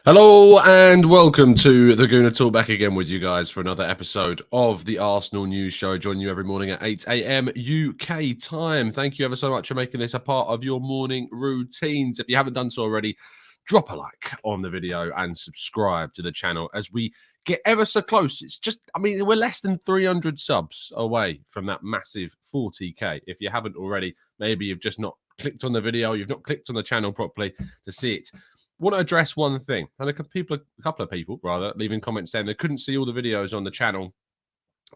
Hello and welcome to the Gooner Talk, back again with you guys for another episode of the Arsenal News Show. Joining you every morning at 8 a.m. UK time. Thank you ever so much for making this a part of your morning routines. If you haven't done so already, drop a like on the video and subscribe to the channel as we get ever so close. It's just, we're less than 300 subs away from that massive 40k. If you haven't already, maybe you've just not clicked on the video, you've not clicked on the channel properly to see it. Want to address one thing, and a couple of people leaving comments saying they couldn't see all the videos on the channel.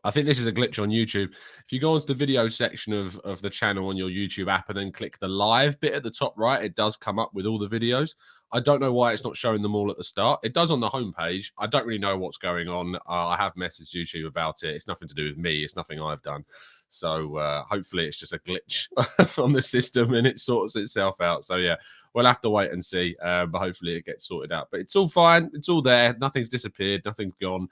I think this is a glitch on YouTube. If you go onto the video section of the channel on your YouTube app and then click the live bit at the top right, it does come up with all the videos. I don't know why it's not showing them all at the start. It does on the homepage. I don't really know what's going on. I have messaged YouTube about it. It's nothing to do with me. It's nothing I've done. So hopefully it's just a glitch on the system and it sorts itself out. So yeah, we'll have to wait and see. But hopefully it gets sorted out. But it's all fine. It's all there. Nothing's disappeared. Nothing's gone.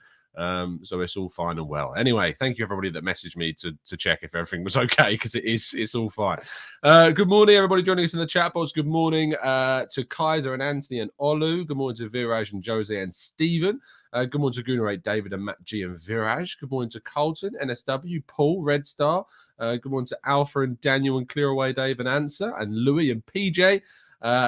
So it's all fine and well. Anyway, thank you everybody that messaged me to check if everything was okay, because it's all fine. Good morning everybody joining us in the chat box. Good morning to Kaiser and Anthony and Olu. Good morning to Viraj and Jose and Stephen. Good morning to Gooner 8, David and Matt G and Viraj. Good morning to Colton, NSW, Paul, Red Star. Good morning to Alpha and Daniel and Clearaway Dave and Answer and Louis and PJ.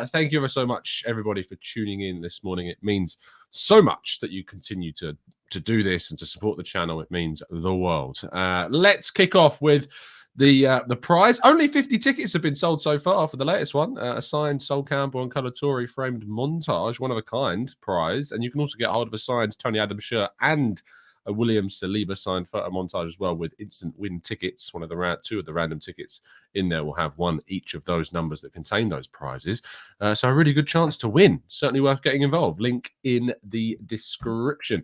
Thank you ever so much, everybody, for tuning in this morning. It means so much that you continue to do this and to support the channel. It means the world. Let's kick off with the prize. Only 50 tickets have been sold so far for the latest one. A signed Sol Campbell and Colour TOURE framed montage, one of a kind prize. And you can also get hold of a signed Tony Adams shirt and a William Saliba signed photo montage as well, with instant win tickets. Two of the random tickets in there will have one each of those numbers that contain those prizes. So a really good chance to win. Certainly worth getting involved. Link in the description.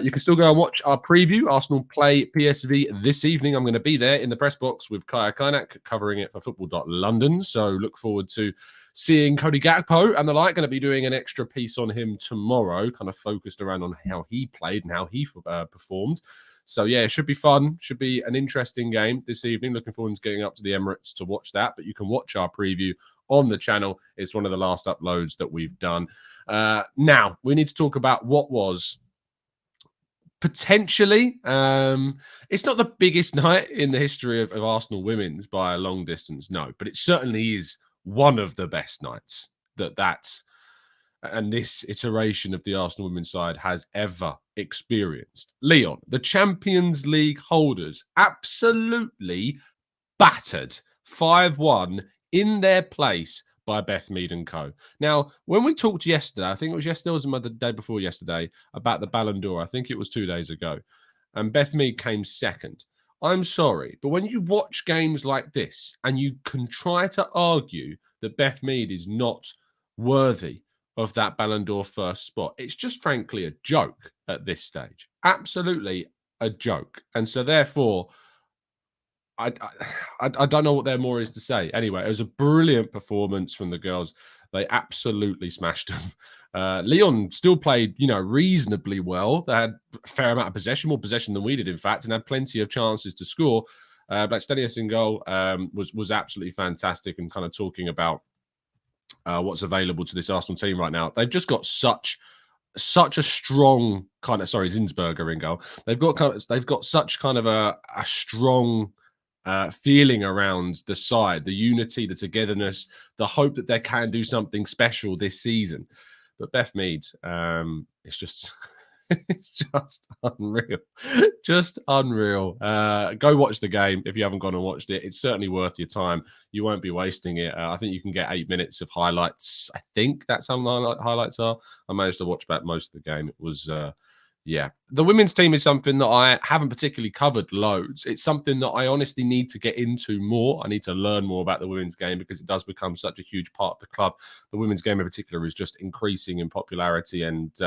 You can still go and watch our preview. Arsenal play PSV this evening. I'm going to be there in the press box with Kaya Kainak covering it for football.london. So look forward to seeing Cody Gakpo and the like. Going to be doing an extra piece on him tomorrow, kind of focused around on how he played and how he performed. So yeah, it should be fun. Should be an interesting game this evening. Looking forward to getting up to the Emirates to watch that. But you can watch our preview on the channel. It's one of the last uploads that we've done. Now we need to talk about what was potentially, it's not the biggest night in the history of Arsenal women's by a long distance, no, but it certainly is one of the best nights and this iteration of the Arsenal women's side has ever experienced. Lyon, the Champions League holders, absolutely battered 5-1 in their place by Beth Mead and co. Now, when we talked yesterday, I think it was yesterday or was the day before yesterday, about the Ballon d'Or, I think it was 2 days ago, and Beth Mead came second. I'm sorry, but when you watch games like this and you can try to argue that Beth Mead is not worthy of that Ballon d'Or first spot, it's just frankly a joke at this stage. Absolutely a joke. And so therefore, I don't know what there more is to say. Anyway, it was a brilliant performance from the girls. They absolutely smashed them. Lyon still played, reasonably well. They had a fair amount of possession, more possession than we did, in fact, and had plenty of chances to score. But Stenius in goal was absolutely fantastic, and kind of talking about what's available to this Arsenal team right now. They've just got such a strong kind of Zinsberger in goal. They've got such kind of a strong feeling around the side, the unity, the togetherness, the hope that they can do something special this season. But Beth Mead, it's just unreal. Just unreal. Go watch the game if you haven't gone and watched it. It's certainly worth your time. You won't be wasting it. I think you can get 8 minutes of highlights. I think that's how long highlights are. I managed to watch back most of the game. It was yeah. The women's team is something that I haven't particularly covered loads. It's something that I honestly need to get into more. I need to learn more about the women's game because it does become such a huge part of the club. The women's game in particular is just increasing in popularity and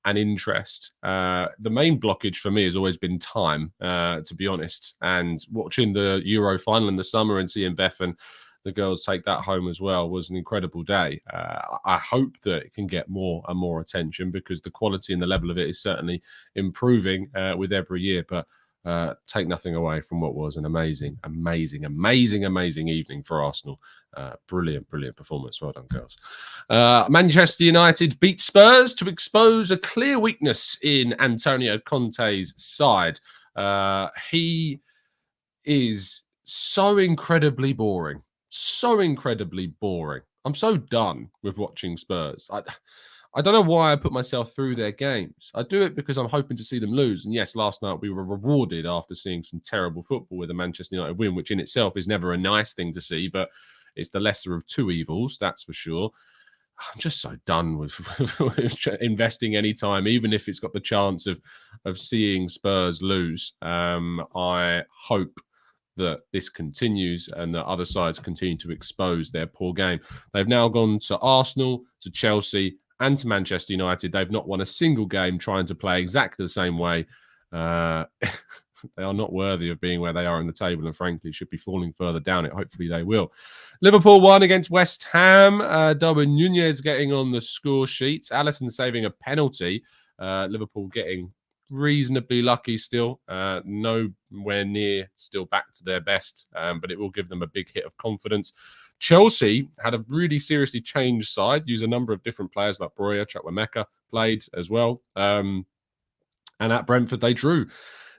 interest. The main blockage for me has always been time, to be honest. And watching the Euro final in the summer and seeing Beth and the girls take that home as well was an incredible day. I hope that it can get more and more attention because the quality and the level of it is certainly improving with every year. But take nothing away from what was an amazing evening for Arsenal. Brilliant performance. Well done, girls. Manchester United beat Spurs to expose a clear weakness in Antonio Conte's side. He is so incredibly boring. I'm so done with watching Spurs. I don't know why I put myself through their games. I do it because I'm hoping to see them lose. And yes, last night we were rewarded after seeing some terrible football with a Manchester United win, which in itself is never a nice thing to see, but it's the lesser of two evils, that's for sure. I'm just so done with investing any time, even if it's got the chance of seeing Spurs lose. I hope that this continues and that other sides continue to expose their poor game. They've now gone to Arsenal, to Chelsea, and to Manchester United. They've not won a single game trying to play exactly the same way. They are not worthy of being where they are in the table, and frankly should be falling further down it. Hopefully they will. Liverpool won against West Ham. Darwin Nunez getting on the score sheets. Alisson saving a penalty. Liverpool getting reasonably lucky still. Nowhere near still back to their best, but it will give them a big hit of confidence. Chelsea had a really seriously changed side, use a number of different players like Broya, Chukwuemeka played as well. And at Brentford, they drew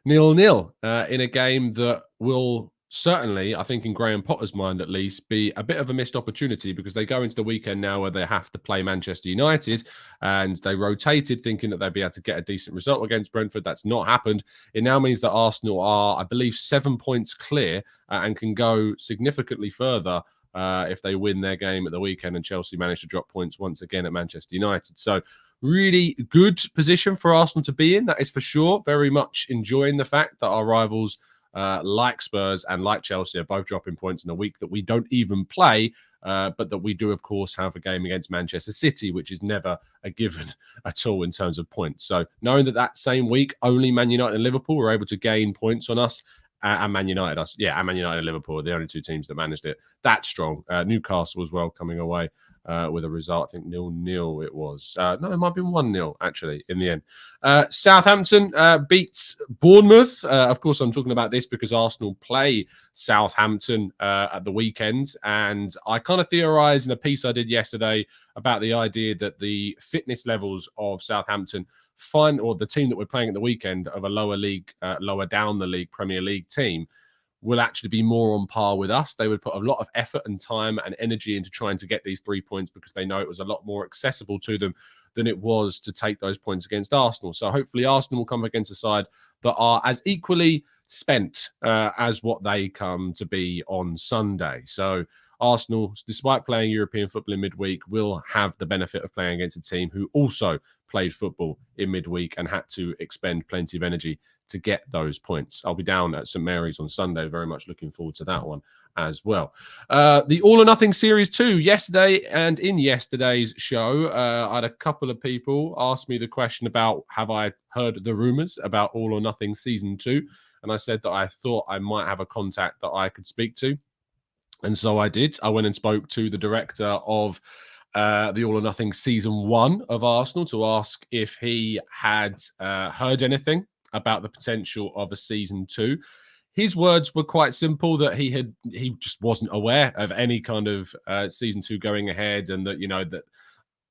0-0 in a game that will certainly, I think in Graham Potter's mind at least, be a bit of a missed opportunity because they go into the weekend now where they have to play Manchester United, and they rotated thinking that they'd be able to get a decent result against Brentford. That's not happened. It now means that Arsenal are, I believe, 7 points clear and can go significantly further if they win their game at the weekend and Chelsea manage to drop points once again at Manchester United. So really good position for Arsenal to be in, that is for sure. Very much enjoying the fact that our rivals like Spurs and like Chelsea are both dropping points in a week that we don't even play, but that we do, of course, have a game against Manchester City, which is never a given at all in terms of points. So knowing that same week, only Man United and Liverpool were able to gain points on us, and Man United, and Man United and Liverpool are the only two teams that managed it. That's strong. Newcastle as well coming away with a result. I think 0-0 it was. No, it might have been 1-0 actually in the end. Southampton beats Bournemouth. Of course, I'm talking about this because Arsenal play Southampton at the weekend. And I kind of theorised in a piece I did yesterday about the idea that the fitness levels of Southampton or the team that we're playing at the weekend of a lower down the league Premier League team will actually be more on par with us. They would put a lot of effort and time and energy into trying to get these 3 points because they know it was a lot more accessible to them than it was to take those points against Arsenal. So hopefully Arsenal will come against a side that are as equally spent as what they come to be on Sunday. So Arsenal, despite playing European football in midweek, will have the benefit of playing against a team who also played football in midweek and had to expend plenty of energy to get those points. I'll be down at St Mary's on Sunday. Very much looking forward to that one as well. The All or Nothing Series 2 yesterday, and in yesterday's show, I had a couple of people ask me the question about have I heard the rumours about All or Nothing Season 2, and I said that I thought I might have a contact that I could speak to. And so I did. I went and spoke to the director of the All or Nothing Season 1 of Arsenal to ask if he had heard anything about the potential of a Season 2. His words were quite simple, that he just wasn't aware of any kind of Season 2 going ahead, and that, that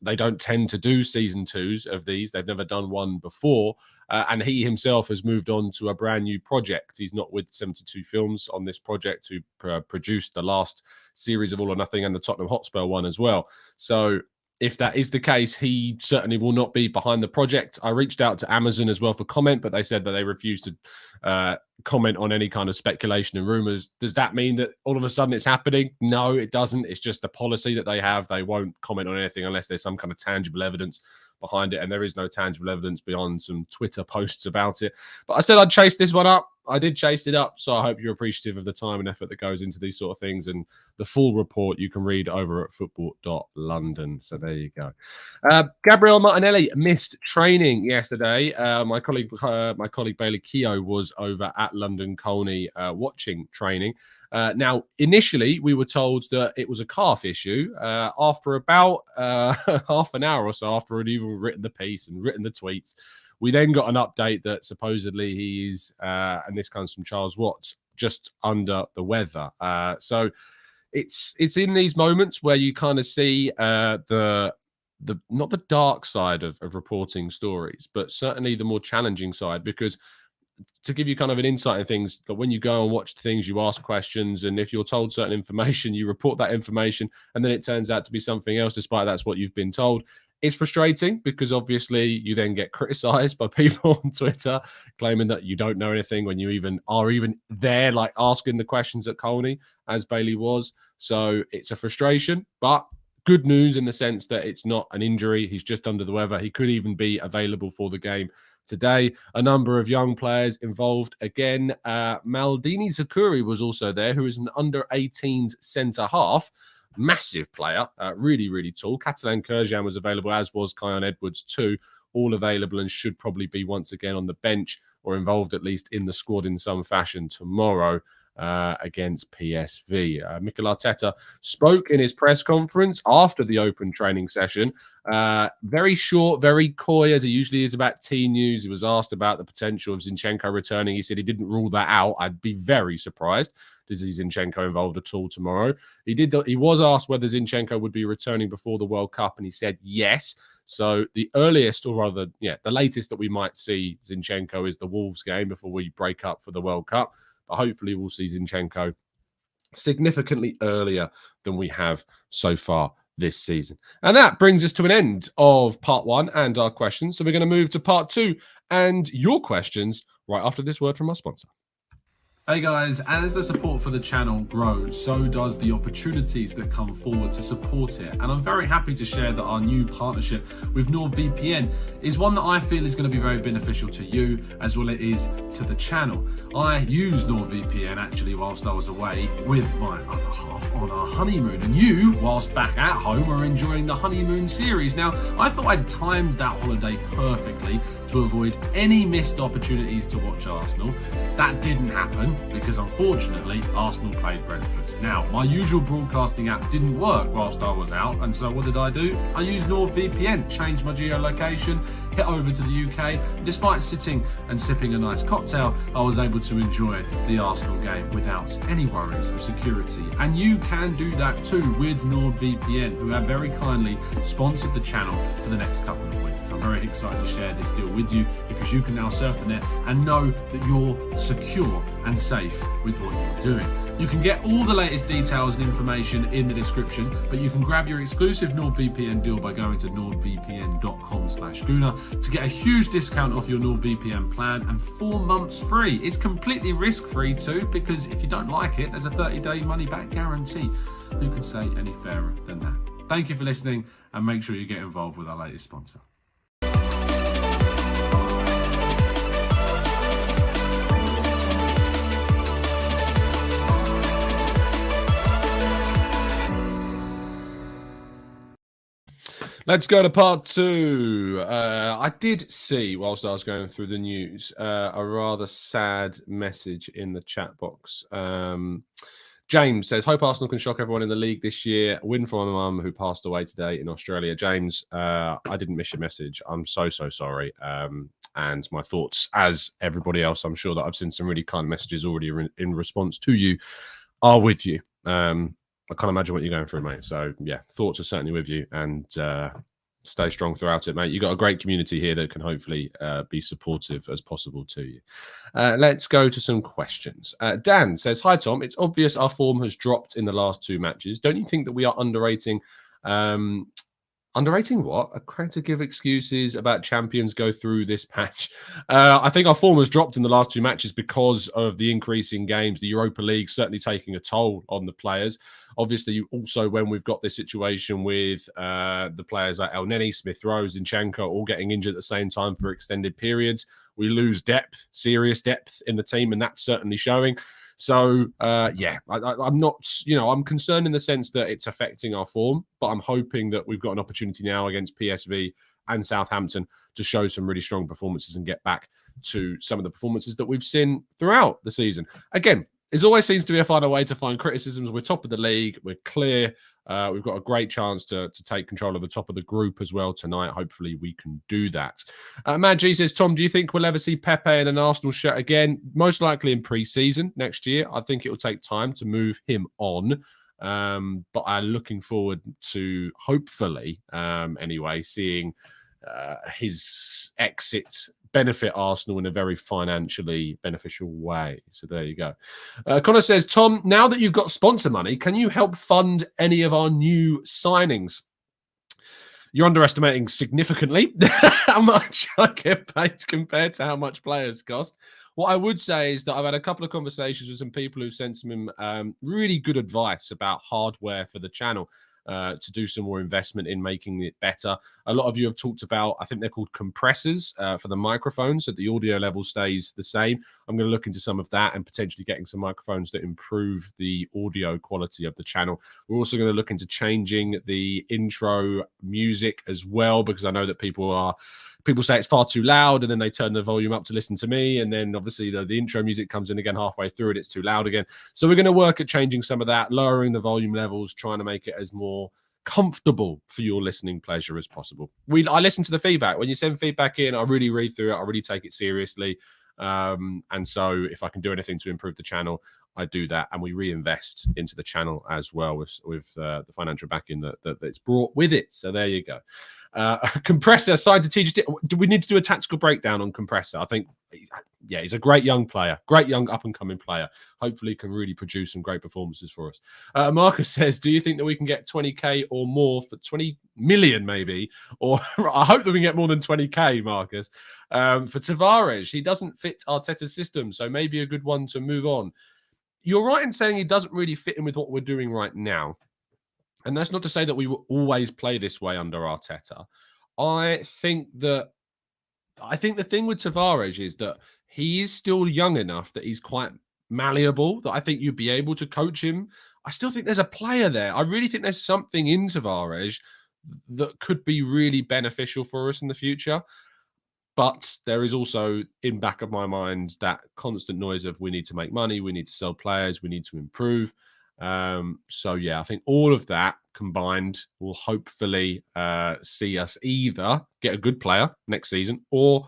they don't tend to do Season 2s of these. They've never done one before. And he himself has moved on to a brand new project. He's not with 72 Films on this project, who produced the last series of All or Nothing and the Tottenham Hotspur one as well. So if that is the case, he certainly will not be behind the project. I reached out to Amazon as well for comment, but they said that they refused to comment on any kind of speculation and rumours. Does that mean that all of a sudden it's happening? No, it doesn't. It's just a policy that they have. They won't comment on anything unless there's some kind of tangible evidence behind it, and there is no tangible evidence beyond some Twitter posts about it. But I said I'd chase this one up. I did chase it up, so I hope you're appreciative of the time and effort that goes into these sort of things. And the full report you can read over at football.london. So there you go. Gabriel Martinelli missed training yesterday. My colleague Bailey Keogh was over at London Colney watching training. Now, initially, we were told that it was a calf issue. After about half an hour or so, after we'd even written the piece and written the tweets, We then got an update that supposedly he's, and this comes from Charles Watts, just under the weather. So it's in these moments where you kind of see the not the dark side of reporting stories, but certainly the more challenging side, because to give you kind of an insight in things, that when you go and watch things, you ask questions, and if you're told certain information, you report that information, and then it turns out to be something else, despite that's what you've been told. It's frustrating because obviously you then get criticized by people on Twitter claiming that you don't know anything when you are even there, like asking the questions at Colney, as Bailey was. So it's a frustration, but good news in the sense that it's not an injury. He's just under the weather. He could even be available for the game today. A number of young players involved again. Maldini Zakuri was also there, who is an under-18s centre half. Massive player, really, really tall. Catalan Kurjan was available, as was Kion Edwards too, all available and should probably be once again on the bench or involved at least in the squad in some fashion tomorrow against PSV. Mikel Arteta spoke in his press conference after the open training session. Very short, very coy, as he usually is about team news. He was asked about the potential of Zinchenko returning. He said he didn't rule that out. I'd be very surprised to see Zinchenko involved at all tomorrow. He was asked whether Zinchenko would be returning before the World Cup, and he said yes. So the earliest, or rather, the latest that we might see Zinchenko is the Wolves game before we break up for the World Cup. But hopefully we'll see Zinchenko significantly earlier than we have so far this season. And that brings us to an end of part one and our questions. So we're going to move to part two and your questions right after this word from our sponsor. Hey guys, as the support for the channel grows, so does the opportunities that come forward to support it. And I'm very happy to share that our new partnership with NordVPN is one that I feel is going to be very beneficial to you as well as it is to the channel. I used NordVPN actually whilst I was away with my other half on our honeymoon, and you, whilst back at home, are enjoying the honeymoon series. Now, I thought I'd timed that holiday perfectly to avoid any missed opportunities to watch Arsenal. That didn't happen because unfortunately Arsenal played Brentford. Now, my usual broadcasting app didn't work whilst I was out, and so what did? I used NordVPN, changed my geolocation, hit over to the UK, and despite sitting and sipping a nice cocktail, I was able to enjoy the Arsenal game without any worries of security. And you can do that too with NordVPN, who have very kindly sponsored the channel for the next couple of weeks. I'm very excited to share this deal with you because you can now surf the net and know that you're secure and safe with what you're doing. You can get all the latest details and information in the description, but you can grab your exclusive NordVPN deal by going to nordvpn.com/Gooner to get a huge discount off your NordVPN plan and 4 months free. It's completely risk-free too, because if you don't like it, there's a 30-day money-back guarantee. Who can say any fairer than that? Thank you for listening, and make sure you get involved with our latest sponsor. Let's go to part two. I did see, whilst I was going through the news, a rather sad message in the chat box. James says, hope Arsenal can shock everyone in the league this year. A win for my mum, who passed away today in Australia. James, I didn't miss your message. I'm so sorry. And my thoughts, as everybody else, I'm sure that I've seen some really kind messages already in response to you, are with you. I can't imagine what you're going through, mate. So, yeah, thoughts are certainly with you, and stay strong throughout it, mate. You've got a great community here that can hopefully be supportive as possible to you. Let's go to some questions. Dan says, hi, Tom. It's obvious our form has dropped in the last 2 matches. Don't you think that we are underrating... Underrating what? A crack to give excuses about champions go through this patch. I think our form has dropped in the last 2 matches because of the increase in games. The Europa League certainly taking a toll on the players. Obviously, also when we've got this situation with the players like El Neni, Smith Rowe, Zinchenko all getting injured at the same time for extended periods, we lose depth, serious depth in the team, and that's certainly showing. So, I'm not, I'm concerned in the sense that it's affecting our form, but I'm hoping that we've got an opportunity now against PSV and Southampton to show some really strong performances and get back to some of the performances that we've seen throughout the season. Again, it always seems to be a fun way to find criticisms. We're top of the league. We're clear We've got a great chance to take control of the top of the group as well tonight. Hopefully we can do that. Matt G says, Tom, do you think we'll ever see Pepe in an Arsenal shirt again? Most likely in pre-season next year. I think it will take time to move him on. But I'm looking forward to, hopefully, anyway, seeing his exit benefit Arsenal in a very financially beneficial way. So there you go. Connor says, Tom, now that you've got sponsor money, can you help fund any of our new signings? You're underestimating significantly how much I get paid compared to how much players cost. What I would say is that I've had a couple of conversations with some people who've sent some really good advice about hardware for the channel. To do some more investment in making it better. A lot of you have talked about, I think they're called compressors for the microphones, so the audio level stays the same. I'm going to look into some of that and potentially getting some microphones that improve the audio quality of the channel. We're also going to look into changing the intro music as well, because I know that people say it's far too loud, and then they turn the volume up to listen to me, and then obviously the intro music comes in again halfway through and it's too loud again. So we're going to work at changing some of that, lowering the volume levels, trying to make it as more comfortable for your listening pleasure as possible. I listen to the feedback. When you send feedback in, I really read through it. I really take it seriously. And so if I can do anything to improve the channel, I do that, and we reinvest into the channel as well with the financial backing that's brought with it. So there you go. Compressor signed to TG. Do we need to do a tactical breakdown on Compressor? I think, yeah, he's a great young player, great young up-and-coming player. Hopefully can really produce some great performances for us. Marcus says, do you think that we can get 20k or more for 20 million maybe? Or I hope that we can get more than 20k, Marcus. For Tavares, he doesn't fit Arteta's system, so maybe a good one to move on. You're right in saying he doesn't really fit in with what we're doing right now. And that's not to say that we will always play this way under Arteta. I think the thing with Tavares is that he is still young enough that he's quite malleable, that I think you'd be able to coach him. I still think there's a player there. I really think there's something in Tavares that could be really beneficial for us in the future. But there is also, in back of my mind, that constant noise of we need to make money, we need to sell players, we need to improve. So, yeah, I think all of that combined will hopefully see us either get a good player next season or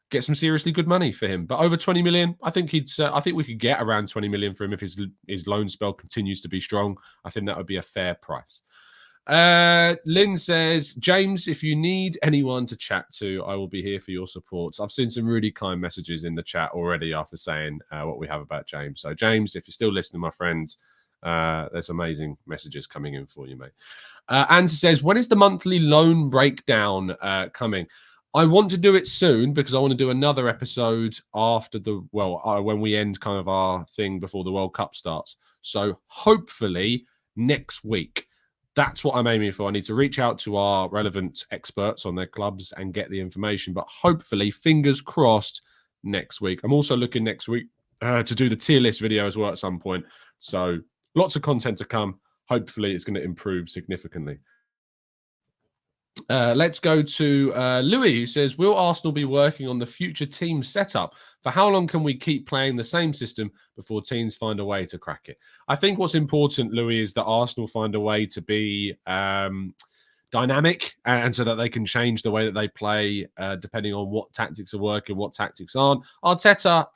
get some seriously good money for him. But over 20 million, I think I think we could get around 20 million for him if his loan spell continues to be strong. I think that would be a fair price. Lynn says, James, if you need anyone to chat to, I will be here for your support. I've seen some really kind messages in the chat already after saying what we have about James. So James, if you're still listening, my friend, there's amazing messages coming in for you, mate. Anne says, when is the monthly loan breakdown coming? I want to do it soon because I want to do another episode after when we end kind of our thing before the World Cup starts. So hopefully next week. That's what I'm aiming for. I need to reach out to our relevant experts on their clubs and get the information. But hopefully, fingers crossed, next week. I'm also looking next week to do the tier list video as well at some point. So lots of content to come. Hopefully, it's going to improve significantly. Let's go to Louis, who says, will Arsenal be working on the future team setup? For how long can we keep playing the same system before teams find a way to crack it? I think what's important, Louis, is that Arsenal find a way to be dynamic and so that they can change the way that they play depending on what tactics are working, what tactics aren't. Arteta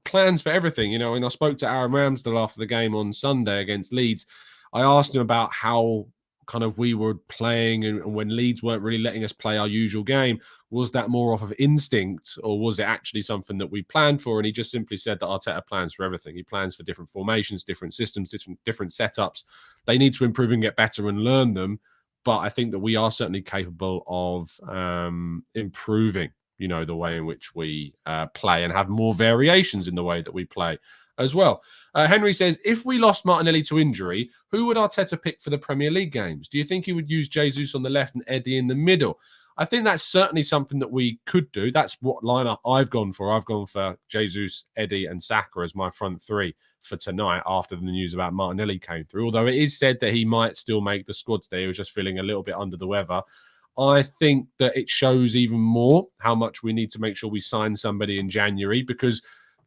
plans for everything. You know, when I spoke to Aaron Ramsdale after the game on Sunday against Leeds, I asked him about how kind of we were playing and when Leeds weren't really letting us play our usual game. Was that more off of instinct or was it actually something that we planned for? And he just simply said that Arteta plans for everything. He plans for different formations, different systems, different setups. They need to improve and get better and learn them. But I think that we are certainly capable of improving, you know, the way in which we play and have more variations in the way that we play as well. Henry says, if we lost Martinelli to injury, who would Arteta pick for the Premier League games? Do you think he would use Jesus on the left and Eddie in the middle? I think that's certainly something that we could do. That's what lineup I've gone for. I've gone for Jesus, Eddie and Saka as my front three for tonight after the news about Martinelli came through. Although it is said that he might still make the squad today. He was just feeling a little bit under the weather. I think that it shows even more how much we need to make sure we sign somebody in January because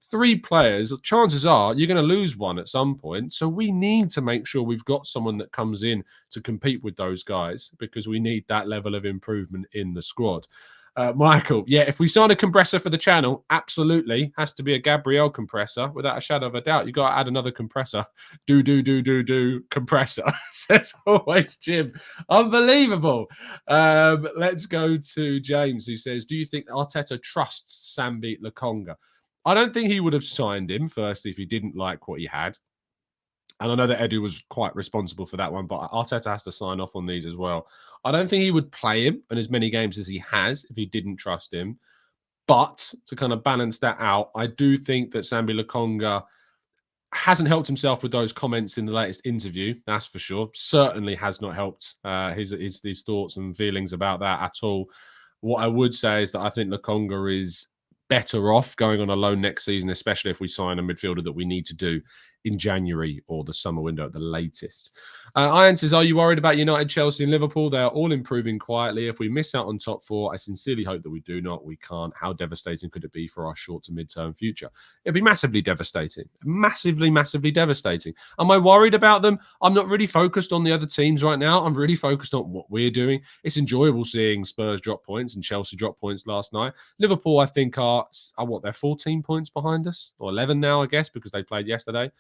3 players, chances are you're going to lose one at some point. So we need to make sure we've got someone that comes in to compete with those guys, because we need that level of improvement in the squad. Michael, yeah, if we sign a compressor for the channel, absolutely has to be a Gabriel compressor, without a shadow of a doubt. You got to add another compressor. Do compressor, says always Jim. Unbelievable. Let's go to James, who says, do you think Arteta trusts Sambi Lokonga? I don't think he would have signed him, firstly, if he didn't like what he had. And I know that Edu was quite responsible for that one, but Arteta has to sign off on these as well. I don't think he would play him in as many games as he has if he didn't trust him. But to kind of balance that out, I do think that Sambi Lokonga hasn't helped himself with those comments in the latest interview. That's for sure. Certainly has not helped his thoughts and feelings about that at all. What I would say is that I think Lokonga is better off going on a loan next season, especially if we sign a midfielder that we need to do in January or the summer window at the latest. Ian says, are you worried about United, Chelsea and Liverpool? They are all improving quietly. If we miss out on top 4, I sincerely hope that we do not. We can't. How devastating could it be for our short to mid-term future? It'd be massively devastating. Massively, massively devastating. Am I worried about them? I'm not really focused on the other teams right now. I'm really focused on what we're doing. It's enjoyable seeing Spurs drop points and Chelsea drop points last night. Liverpool, I think, are what, they're 14 points behind us? Or 11 now, I guess, because they played yesterday.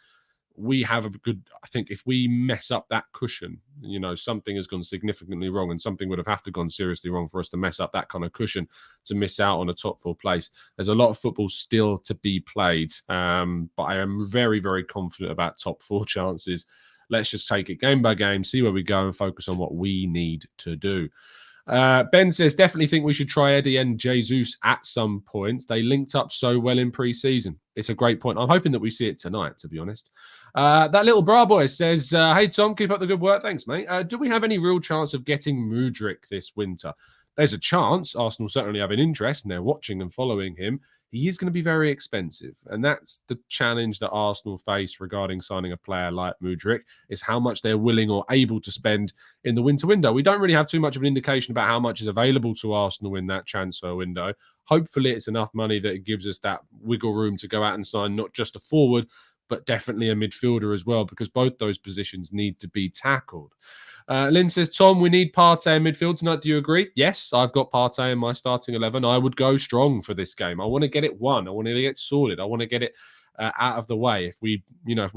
We have a good, I think if we mess up that cushion, you know, something has gone significantly wrong, and something would have to gone seriously wrong for us to mess up that kind of cushion to miss out on a top 4 place. There's a lot of football still to be played, but I am very, very confident about top 4 chances. Let's just take it game by game, see where we go, and focus on what we need to do. Ben says, definitely think we should try Eddie and Jesus at some point. They linked up so well in pre-season. It's a great point. I'm hoping that we see it tonight, to be honest. That little bra boy says, hey, Tom, keep up the good work. Thanks, mate. Do we have any real chance of getting Mudryk this winter? There's a chance. Arsenal certainly have an interest, and they're watching and following him. He is going to be very expensive. And that's the challenge that Arsenal face regarding signing a player like Mudryk, is how much they're willing or able to spend in the winter window. We don't really have too much of an indication about how much is available to Arsenal in that transfer window. Hopefully it's enough money that it gives us that wiggle room to go out and sign not just a forward, but definitely a midfielder as well, because both those positions need to be tackled. Lynn says, Tom, we need Partey in midfield tonight. Do you agree? Yes, I've got Partey in my starting 11. I would go strong for this game. I want to get it won. I want to get sorted. I want to get it out of the way. If we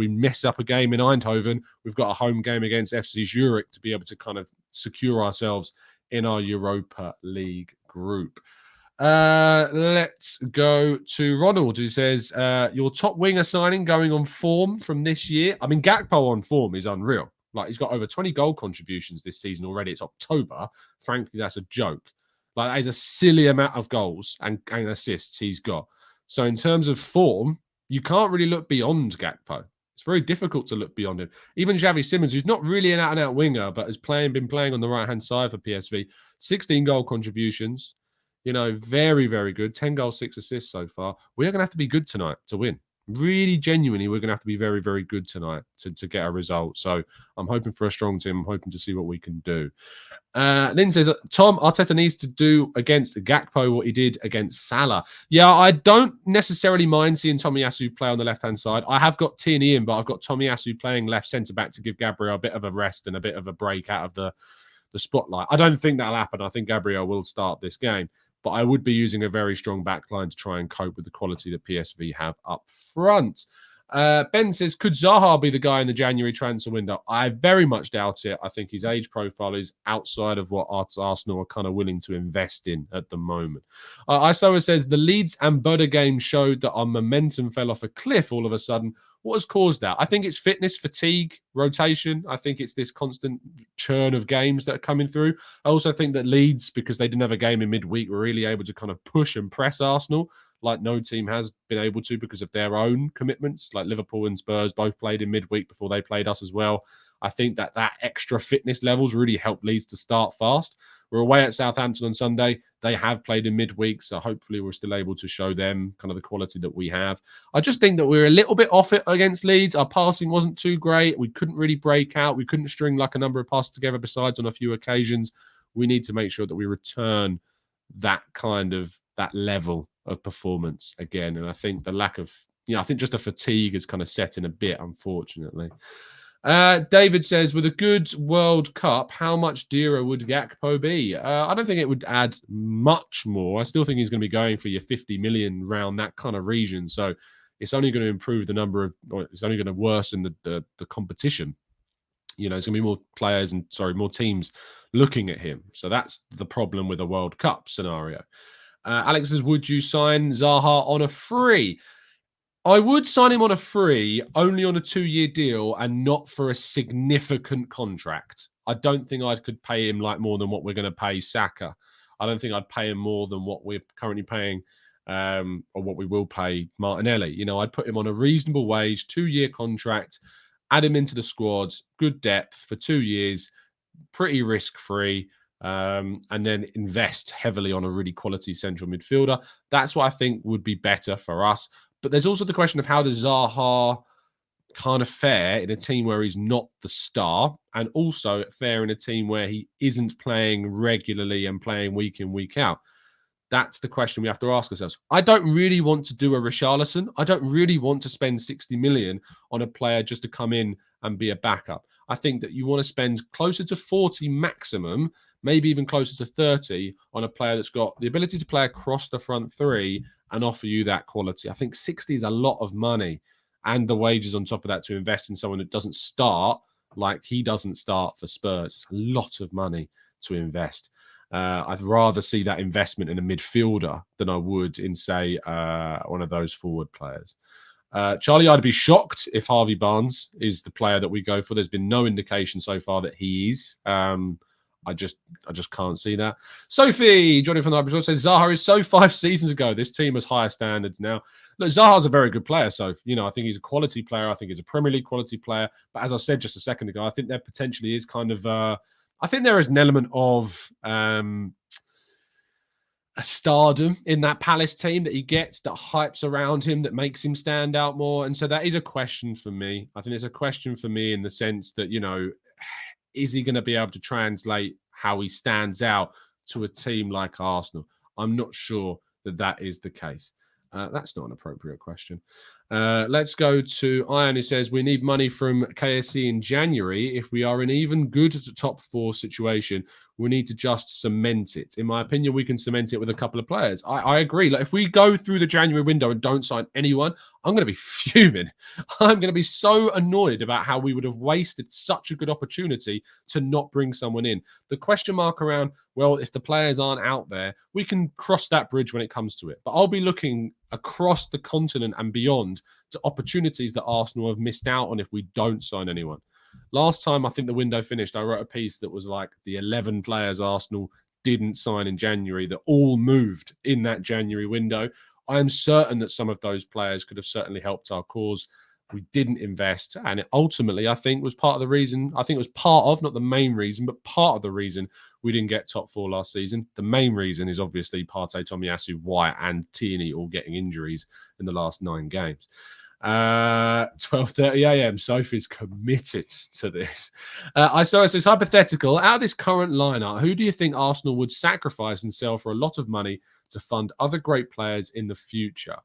mess up a game in Eindhoven, we've got a home game against FC Zurich to be able to kind of secure ourselves in our Europa League group. Let's go to Ronald, who says, your top winger signing going on form from this year. I mean, Gakpo on form is unreal. Like, he's got over 20 goal contributions this season already. It's October. Frankly, that's a joke. Like, that is a silly amount of goals and assists he's got. So in terms of form, you can't really look beyond Gakpo. It's very difficult to look beyond him. Even Xavi Simons, who's not really an out-and-out winger, but has been playing on the right-hand side for PSV, 16 goal contributions. You know, very, very good. 10 goals, 6 assists so far. We're going to have to be good tonight to win. Really, genuinely, we're going to have to be very, very good tonight to get a result. So I'm hoping for a strong team. I'm hoping to see what we can do. Lynn says, Tom, Arteta needs to do against Gakpo what he did against Salah. Yeah, I don't necessarily mind seeing Tomiyasu play on the left-hand side. I have got Tierney in, but I've got Tomiyasu playing left centre-back to give Gabriel a bit of a rest and a bit of a break out of the spotlight. I don't think that'll happen. I think Gabriel will start this game. But I would be using a very strong backline to try and cope with the quality that PSV have up front. Ben says, could Zaha be the guy in the January transfer window? I very much doubt it. I think his age profile is outside of what Arsenal are kind of willing to invest in at the moment. Isoa says, the Leeds and Boda game showed that our momentum fell off a cliff all of a sudden. What has caused that? I think it's fitness, fatigue, rotation. I think it's this constant churn of games that are coming through. I also think that Leeds, because they didn't have a game in midweek, were really able to kind of push and press Arsenal like no team has been able to because of their own commitments. Like Liverpool and Spurs both played in midweek before they played us as well. I think that extra fitness levels really helped Leeds to start fast. We're away at Southampton on Sunday. They have played in midweek, so hopefully we're still able to show them kind of the quality that we have. I just think that we're a little bit off it against Leeds. Our passing wasn't too great. We couldn't really break out. We couldn't string like a number of passes together besides on a few occasions. We need to make sure that we return that level of performance again. And I think the lack of I think just the fatigue has kind of set in a bit, unfortunately. David says, with a good World Cup, how much dearer would Gakpo be? I don't think it would add much more. I still think he's going to be going for your 50 million round, that kind of region. So it's only going to improve the number of, or it's only going to worsen the competition. There's going to be more players and, more teams looking at him. So that's the problem with a World Cup scenario. Alex says, would you sign Zaha on a free? I would sign him on a free, only on a 2-year deal and not for a significant contract. I don't think I could pay him like more than what we're going to pay Saka. I don't think I'd pay him more than what we're currently paying or what we will pay Martinelli. I'd put him on a reasonable wage, 2-year contract, add him into the squad, good depth for 2 years, pretty risk-free, and then invest heavily on a really quality central midfielder. That's what I think would be better for us. But there's also the question of how does Zaha kind of fare in a team where he's not the star, and also fare in a team where he isn't playing regularly and playing week in, week out. That's the question we have to ask ourselves. I don't really want to do a Richarlison. I don't really want to spend 60 million on a player just to come in and be a backup. I think that you want to spend closer to 40 maximum, maybe even closer to 30 on a player that's got the ability to play across the front three and offer you that quality. I think 60 is a lot of money, and the wages on top of that to invest in someone that doesn't start like he doesn't start for Spurs. It's a lot of money to invest. I'd rather see that investment in a midfielder than I would in, say, one of those forward players. Charlie, I'd be shocked if Harvey Barnes is the player that we go for. There's been no indication so far that he is. I just can't see that. Sophie, Johnny from the Hyper says, Zaha is so 5 seasons ago. This team has higher standards now. Look, Zaha's a very good player. So, I think he's a quality player. I think he's a Premier League quality player. But as I said just a second ago, I think there potentially is kind of, I think there is an element of a stardom in that Palace team that he gets, that hypes around him, that makes him stand out more. And so that is a question for me. I think it's a question for me in the sense that, is he going to be able to translate how he stands out to a team like Arsenal? I'm not sure that that is the case. That's not an appropriate question. Let's go to Ian, who says, we need money from KSC in January. If we are in even good top 4 situation, we need to just cement it. In my opinion, we can cement it with a couple of players. I agree. Like, if we go through the January window and don't sign anyone, I'm going to be fuming. I'm going to be so annoyed about how we would have wasted such a good opportunity to not bring someone in. The question mark around, well, if the players aren't out there, we can cross that bridge when it comes to it. But I'll be looking across the continent and beyond to opportunities that Arsenal have missed out on if we don't sign anyone. Last time I think the window finished, I wrote a piece that was like the 11 players Arsenal didn't sign in January that all moved in that January window. I am certain that some of those players could have certainly helped our cause. We didn't invest, and it ultimately, I think, was part of the reason. I think it was part of, not the main reason, but part of the reason we didn't get top 4 last season. The main reason is obviously Partey, Tomiyasu, White, and Tierney all getting injuries in the last 9 games. 12:30 a.m. Sophie's committed to this. So it says, hypothetical, out of this current lineup, who do you think Arsenal would sacrifice and sell for a lot of money to fund other great players in the future?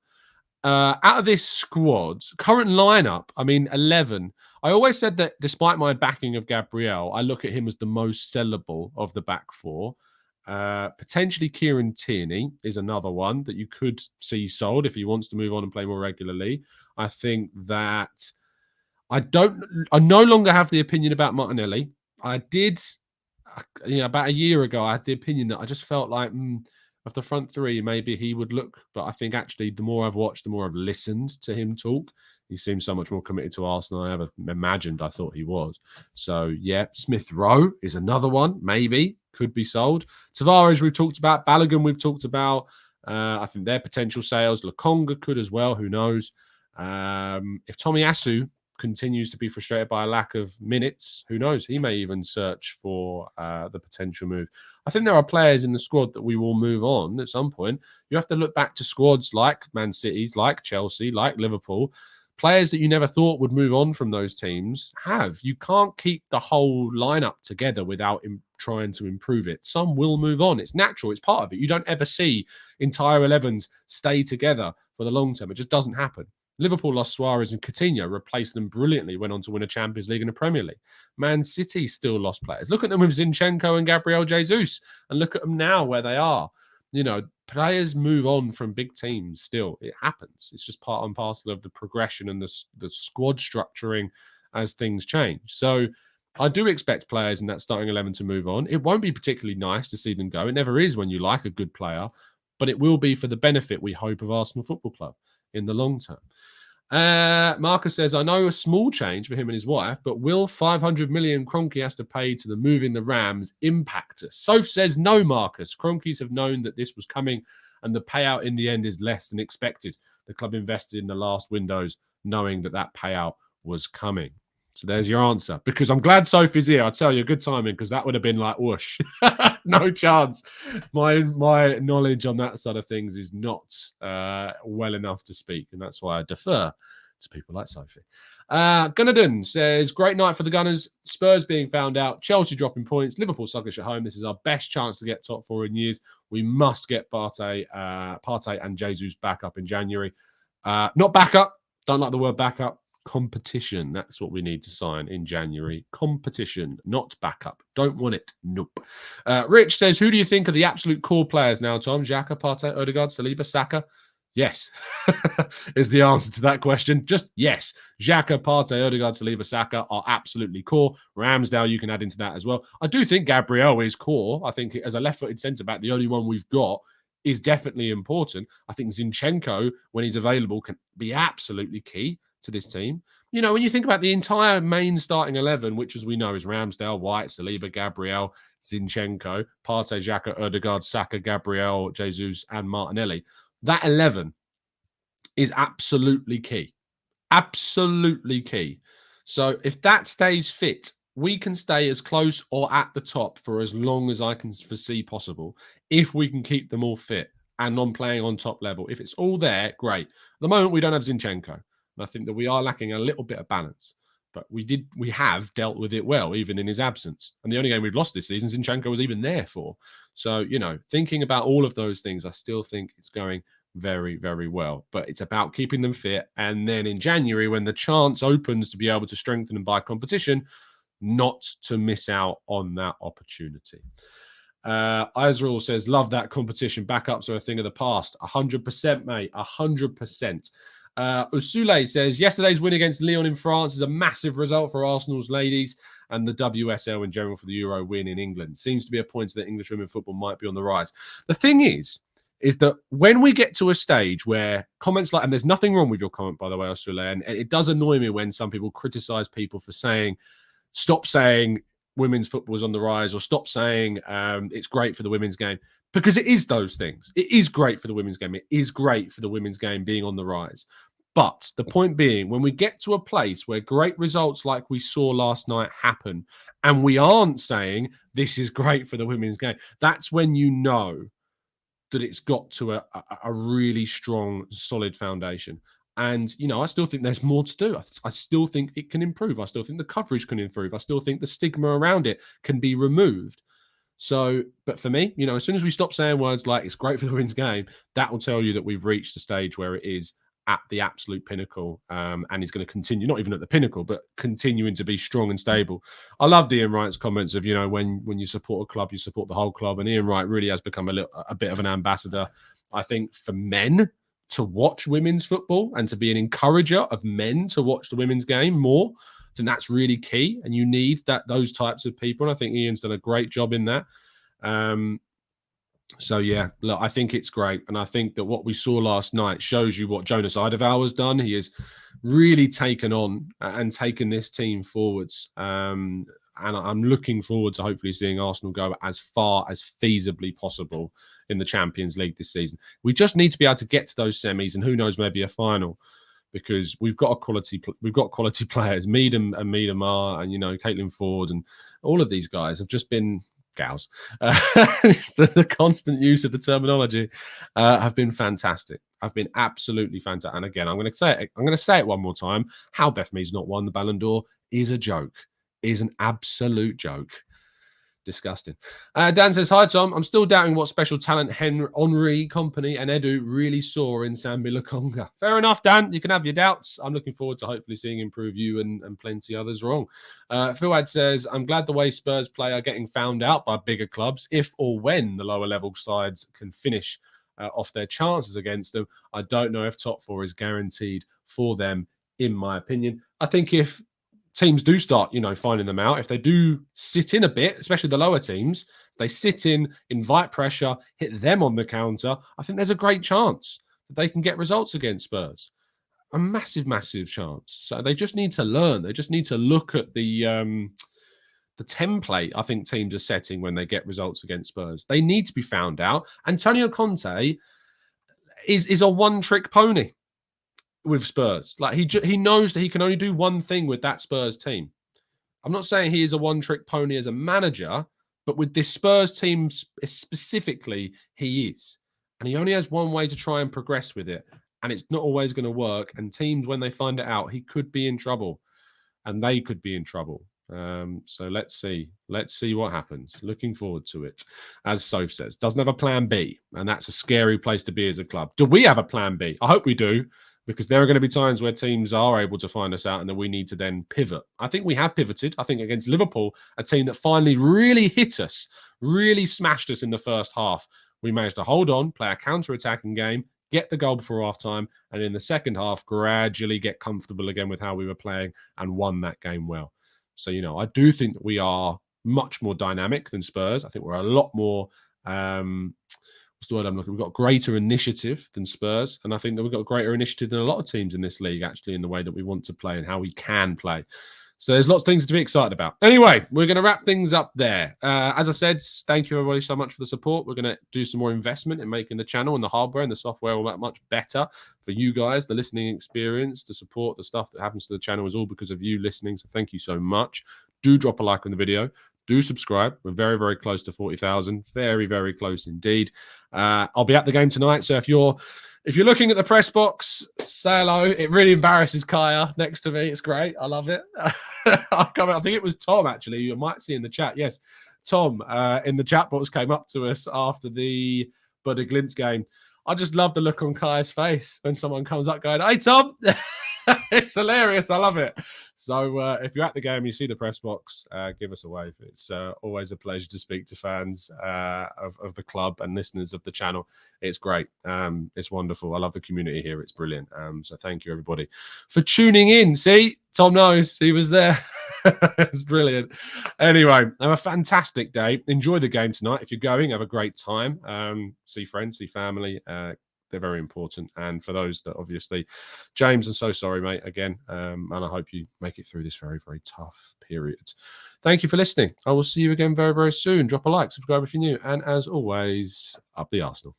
Out of this squad, current lineup, 11. I always said that despite my backing of Gabriel, I look at him as the most sellable of the back 4. Potentially Kieran Tierney is another one that you could see sold if he wants to move on and play more regularly. I think that I no longer have the opinion about Martinelli. I did, about a year ago, I had the opinion that I just felt like of the front 3, maybe he would look. But I think actually the more I've watched, the more I've listened to him talk, he seems so much more committed to Arsenal than I ever imagined I thought he was. So, yeah, Smith Rowe is another one, maybe, could be sold. Tavares we've talked about. Balogun we've talked about. I think their potential sales. Lokonga could as well, who knows. If Tomiyasu continues to be frustrated by a lack of minutes, who knows? He may even search for the potential move. I think there are players in the squad that we will move on at some point. You have to look back to squads like Man City's, like Chelsea, like Liverpool. Players that you never thought would move on from those teams have. You can't keep the whole lineup together without trying to improve it. Some will move on. It's natural. It's part of it. You don't ever see entire 11s stay together for the long term. It just doesn't happen. Liverpool lost Suarez and Coutinho, replaced them brilliantly, went on to win a Champions League and a Premier League. Man City still lost players. Look at them with Zinchenko and Gabriel Jesus, and look at them now where they are. You know, players move on from big teams still. It happens. It's just part and parcel of the progression and the squad structuring as things change. So I do expect players in that starting 11 to move on. It won't be particularly nice to see them go. It never is when you like a good player, but it will be for the benefit, we hope, of Arsenal Football Club in the long term. Marcus says, I know a small change for him and his wife, but will 500 million Kroenke has to pay to the move in the Rams impact us? Soph says, no, Marcus. Kroenkes have known that this was coming, and the payout in the end is less than expected. The club invested in the last windows knowing that that payout was coming. So there's your answer. Because I'm glad Sophie's here. I'll tell you, good timing, because that would have been like, whoosh. No chance. My knowledge on that side of things is not well enough to speak, and that's why I defer to people like Sophie. Gunnaden says, great night for the Gunners. Spurs being found out. Chelsea dropping points. Liverpool sluggish at home. This is our best chance to get top four in years. We must get Partey and Jesus back up in January. Not back up. Don't like the word back up. Competition. That's what we need to sign in January. Competition, not backup. Don't want it. Nope. Rich says, who do you think are the absolute core players now, Tom? Xhaka, Partey, Odegaard, Saliba, Saka? Yes, is the answer to that question. Just yes. Xhaka, Partey, Odegaard, Saliba, Saka are absolutely core. Ramsdale, you can add into that as well. I do think Gabriel is core. I think as a left-footed centre-back, the only one we've got is definitely important. I think Zinchenko, when he's available, can be absolutely key to this team. You know, when you think about the entire main starting 11, which as we know is Ramsdale, White, Saliba, Gabriel, Zinchenko, Partey, Xhaka, Odegaard, Saka, Gabriel, Jesus, and Martinelli, that 11 is absolutely key. Absolutely key. So if that stays fit, we can stay as close or at the top for as long as I can foresee possible if we can keep them all fit and on playing on top level. If it's all there, great. At the moment, we don't have Zinchenko. And I think that we are lacking a little bit of balance. But we have dealt with it well, even in his absence. And the only game we've lost this season, Zinchenko was even there for. So, you know, thinking about all of those things, I still think it's going very, very well. But it's about keeping them fit. And then in January, when the chance opens to be able to strengthen them by competition, not to miss out on that opportunity. Israel says, love that competition. Backups are a thing of the past. 100%, mate. 100%. Usule says, yesterday's win against Lyon in France is a massive result for Arsenal's ladies and the WSL in general for the Euro win in England. Seems to be a point that English women football might be on the rise. The thing is that when we get to a stage where comments like, and there's nothing wrong with your comment, by the way, Usule, and it does annoy me when some people criticize people for saying, stop saying women's football is on the rise, or stop saying it's great for the women's game, because it is those things. It is great for the women's game. It is great for the women's game being on the rise. But the point being, when we get to a place where great results like we saw last night happen, and we aren't saying this is great for the women's game, that's when you know that it's got to a really strong, solid foundation. And, you know, I still think there's more to do. I still think it can improve. I still think the coverage can improve. I still think the stigma around it can be removed. So, but for me, you know, as soon as we stop saying words like it's great for the women's game, that will tell you that we've reached a stage where it is at the absolute pinnacle, and is going to continue, not even at the pinnacle, but continuing to be strong and stable. I loved Ian Wright's comments of, you know, when you support a club, you support the whole club. And Ian Wright really has become a bit of an ambassador, I think, for men to watch women's football and to be an encourager of men to watch the women's game more. And that's really key. And you need those types of people. And I think Ian's done a great job in that. So, yeah, look, I think it's great. And I think that what we saw last night shows you what Jonas Eidevall has done. He has really taken on and taken this team forwards. And I'm looking forward to hopefully seeing Arsenal go as far as feasibly possible in the Champions League this season. We just need to be able to get to those semis, and who knows, maybe a final, because we've got quality players. Mead and Miedemar, and, you know, Caitlin Ford, and all of these guys have just been gals. So the constant use of the terminology have been fantastic. Have been absolutely fantastic. And again, I'm going to say it one more time. How Beth Mead's not won the Ballon d'Or is a joke. Is an absolute joke. Disgusting. Dan says, hi, Tom. I'm still doubting what special talent Henry, Company, and Edu really saw in Sambi Lokonga. Fair enough, Dan. You can have your doubts. I'm looking forward to hopefully seeing him prove you and plenty others wrong. Fuad says, I'm glad the way Spurs play are getting found out by bigger clubs. If or when the lower level sides can finish off their chances against them, I don't know if top four is guaranteed for them, in my opinion. I think if teams do start, finding them out, if they do sit in a bit, especially the lower teams, they sit in, invite pressure, hit them on the counter, I think there's a great chance that they can get results against Spurs. A massive, massive chance. So they just need to learn. They just need to look at the template I think teams are setting when they get results against Spurs. They need to be found out. Antonio Conte is a one-trick pony with Spurs. Like he knows that he can only do one thing with that Spurs team. I'm not saying he is a one-trick pony as a manager, but with this Spurs team specifically, he is. And he only has one way to try and progress with it. And it's not always going to work. And teams, when they find it out, he could be in trouble. And they could be in trouble. So let's see. Let's see what happens. Looking forward to it. As Soph says, doesn't have a plan B. And that's a scary place to be as a club. Do we have a plan B? I hope we do. Because there are going to be times where teams are able to find us out and then we need to then pivot. I think we have pivoted. I think against Liverpool, a team that finally really hit us, really smashed us in the first half, we managed to hold on, play a counter-attacking game, get the goal before half-time, and in the second half, gradually get comfortable again with how we were playing and won that game well. So, I do think that we are much more dynamic than Spurs. I think we're a lot more... what's the word I'm looking? We've got greater initiative than Spurs. And I think that we've got greater initiative than a lot of teams in this league, actually, in the way that we want to play and how we can play. So there's lots of things to be excited about. Anyway, we're going to wrap things up there. As I said, thank you everybody so much for the support. We're going to do some more investment in making the channel and the hardware and the software all that much better for you guys, the listening experience, the support, the stuff that happens to the channel is all because of you listening. So thank you so much. Do drop a like on the video. Do subscribe. We're very, very close to 40,000. Very, very close indeed. I'll be at the game tonight. So if you're looking at the press box, say hello. It really embarrasses Kaya next to me. It's great. I love it. I think it was Tom, actually. You might see in the chat. Yes, Tom in the chat box came up to us after the Buddy Glimpse game. I just love the look on Kaya's face when someone comes up going, "Hey, Tom." It's hilarious. I love it. So if you're at the game, you see the press box, give us a wave. It's always a pleasure to speak to fans of the club and listeners of the channel. It's great. It's wonderful. I love the community here. It's brilliant. So thank you, everybody, for tuning in. See, Tom knows he was there. It's brilliant. Anyway, have a fantastic day. Enjoy the game tonight. If you're going, have a great time. See friends, see family. They're very important. And for those that obviously, James, I'm so sorry, mate, again. And I hope you make it through this very, very tough period. Thank you for listening. I will see you again very, very soon. Drop a like, subscribe if you're new. And as always, up the Arsenal.